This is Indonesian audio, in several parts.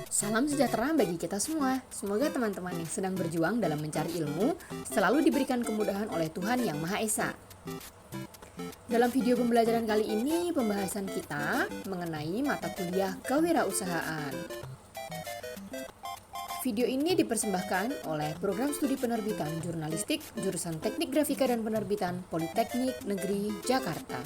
Salam sejahtera bagi kita semua. Semoga teman-teman yang sedang berjuang dalam mencari ilmu selalu diberikan kemudahan oleh Tuhan Yang Maha Esa. Dalam video pembelajaran kali ini, pembahasan kita mengenai mata kuliah kewirausahaan. Video ini dipersembahkan oleh Program Studi Penerbitan Jurnalistik jurusan Teknik Grafika dan Penerbitan Politeknik Negeri Jakarta.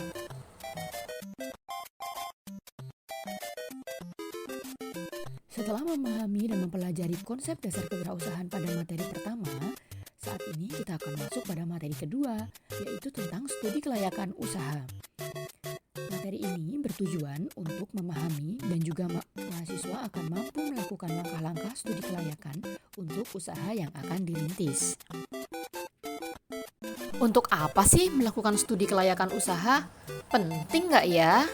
Setelah memahami dan mempelajari konsep dasar kewirausahaan pada materi pertama, saat ini kita akan masuk pada materi kedua, yaitu tentang studi kelayakan usaha. Materi ini bertujuan untuk memahami dan juga mahasiswa akan mampu melakukan langkah-langkah studi kelayakan untuk usaha yang akan dirintis. Untuk apa sih melakukan studi kelayakan usaha? Penting nggak ya?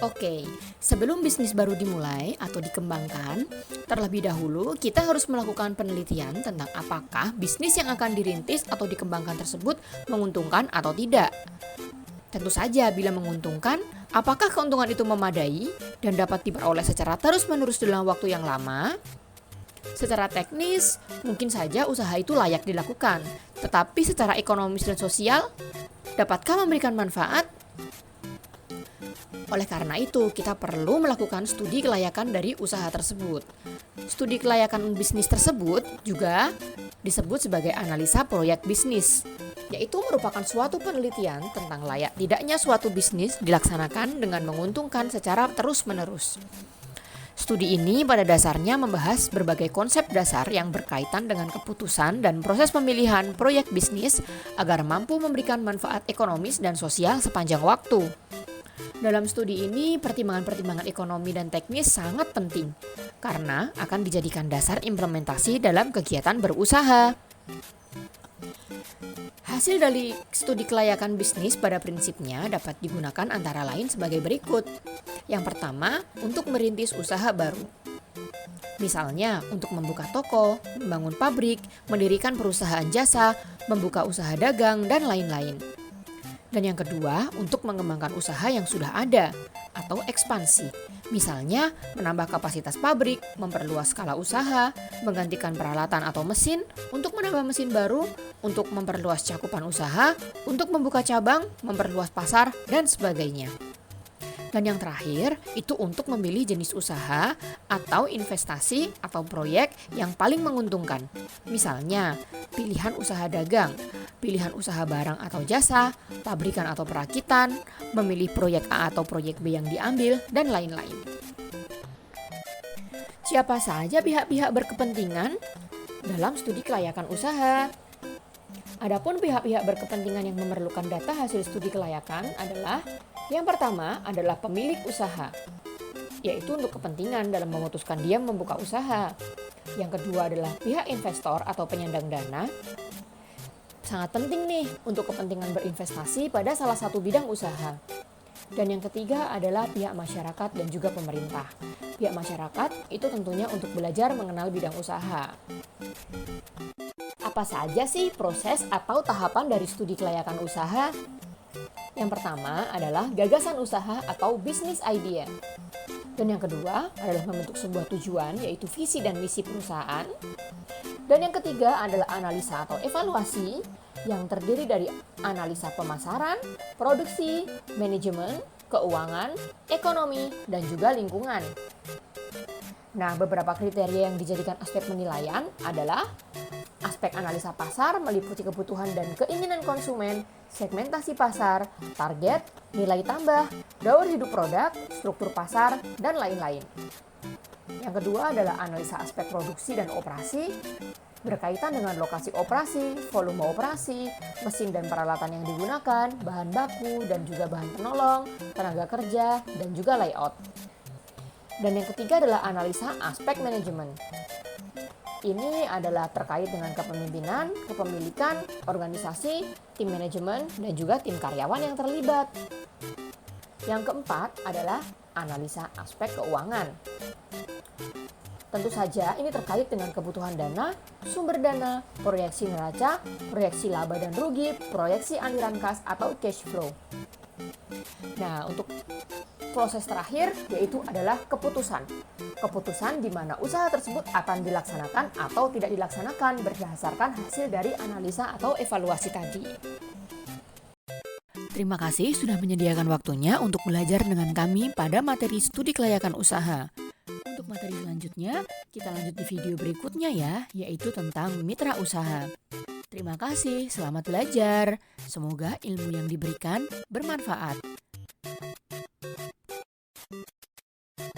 Oke, sebelum bisnis baru dimulai atau dikembangkan, terlebih dahulu kita harus melakukan penelitian tentang apakah bisnis yang akan dirintis atau dikembangkan tersebut menguntungkan atau tidak. Tentu saja bila menguntungkan, apakah keuntungan itu memadai dan dapat diperoleh secara terus-menerus dalam waktu yang lama? Secara teknis, mungkin saja usaha itu layak dilakukan, tetapi secara ekonomis dan sosial, dapatkah memberikan manfaat? Oleh karena itu, kita perlu melakukan studi kelayakan dari usaha tersebut. Studi kelayakan bisnis tersebut juga disebut sebagai analisa proyek bisnis, yaitu merupakan suatu penelitian tentang layak tidaknya suatu bisnis dilaksanakan dengan menguntungkan secara terus-menerus. Studi ini pada dasarnya membahas berbagai konsep dasar yang berkaitan dengan keputusan dan proses pemilihan proyek bisnis agar mampu memberikan manfaat ekonomis dan sosial sepanjang waktu. Dalam studi ini, pertimbangan-pertimbangan ekonomi dan teknis sangat penting karena akan dijadikan dasar implementasi dalam kegiatan berusaha. Hasil dari studi kelayakan bisnis pada prinsipnya dapat digunakan antara lain sebagai berikut. Yang pertama, untuk merintis usaha baru. Misalnya, untuk membuka toko, membangun pabrik, mendirikan perusahaan jasa, membuka usaha dagang, dan lain-lain. Dan yang kedua, untuk mengembangkan usaha yang sudah ada atau ekspansi. Misalnya, menambah kapasitas pabrik, memperluas skala usaha, menggantikan peralatan atau mesin, untuk menambah mesin baru, untuk memperluas cakupan usaha, untuk membuka cabang, memperluas pasar, dan sebagainya. Dan yang terakhir, itu untuk memilih jenis usaha atau investasi atau proyek yang paling menguntungkan. Misalnya, pilihan usaha dagang, pilihan usaha barang atau jasa, pabrikan atau perakitan, memilih proyek A atau proyek B yang diambil, dan lain-lain. Siapa saja pihak-pihak berkepentingan dalam studi kelayakan usaha? Adapun pihak-pihak berkepentingan yang memerlukan data hasil studi kelayakan adalah yang pertama adalah pemilik usaha, yaitu untuk kepentingan dalam memutuskan dia membuka usaha. Yang kedua adalah pihak investor atau penyandang dana. Sangat penting nih untuk kepentingan berinvestasi pada salah satu bidang usaha. Dan yang ketiga adalah pihak masyarakat dan juga pemerintah. Pihak masyarakat itu tentunya untuk belajar mengenal bidang usaha. Apa saja sih proses atau tahapan dari studi kelayakan usaha? Yang pertama adalah gagasan usaha atau business idea. Dan yang kedua adalah membentuk sebuah tujuan, yaitu visi dan misi perusahaan. Dan yang ketiga adalah analisa atau evaluasi yang terdiri dari analisa pemasaran, produksi, manajemen, keuangan, ekonomi, dan juga lingkungan. Nah, beberapa kriteria yang dijadikan aspek penilaian adalah aspek analisa pasar meliputi kebutuhan dan keinginan konsumen, segmentasi pasar, target, nilai tambah, daur hidup produk, struktur pasar, dan lain-lain. Yang kedua adalah analisa aspek produksi dan operasi, berkaitan dengan lokasi operasi, volume operasi, mesin dan peralatan yang digunakan, bahan baku, dan juga bahan penolong, tenaga kerja, dan juga layout. Dan yang ketiga adalah analisa aspek manajemen. Ini adalah terkait dengan kepemimpinan, kepemilikan, organisasi, tim manajemen, dan juga tim karyawan yang terlibat. Yang keempat adalah analisa aspek keuangan. Tentu saja ini terkait dengan kebutuhan dana, sumber dana, proyeksi neraca, proyeksi laba dan rugi, proyeksi aliran kas atau cash flow. Nah, untuk proses terakhir yaitu adalah keputusan. Keputusan di mana usaha tersebut akan dilaksanakan atau tidak dilaksanakan berdasarkan hasil dari analisa atau evaluasi tadi. Terima kasih sudah menyediakan waktunya untuk belajar dengan kami pada materi studi kelayakan usaha. Untuk materi selanjutnya, kita lanjut di video berikutnya ya, yaitu tentang mitra usaha. Terima kasih, selamat belajar. Semoga ilmu yang diberikan bermanfaat.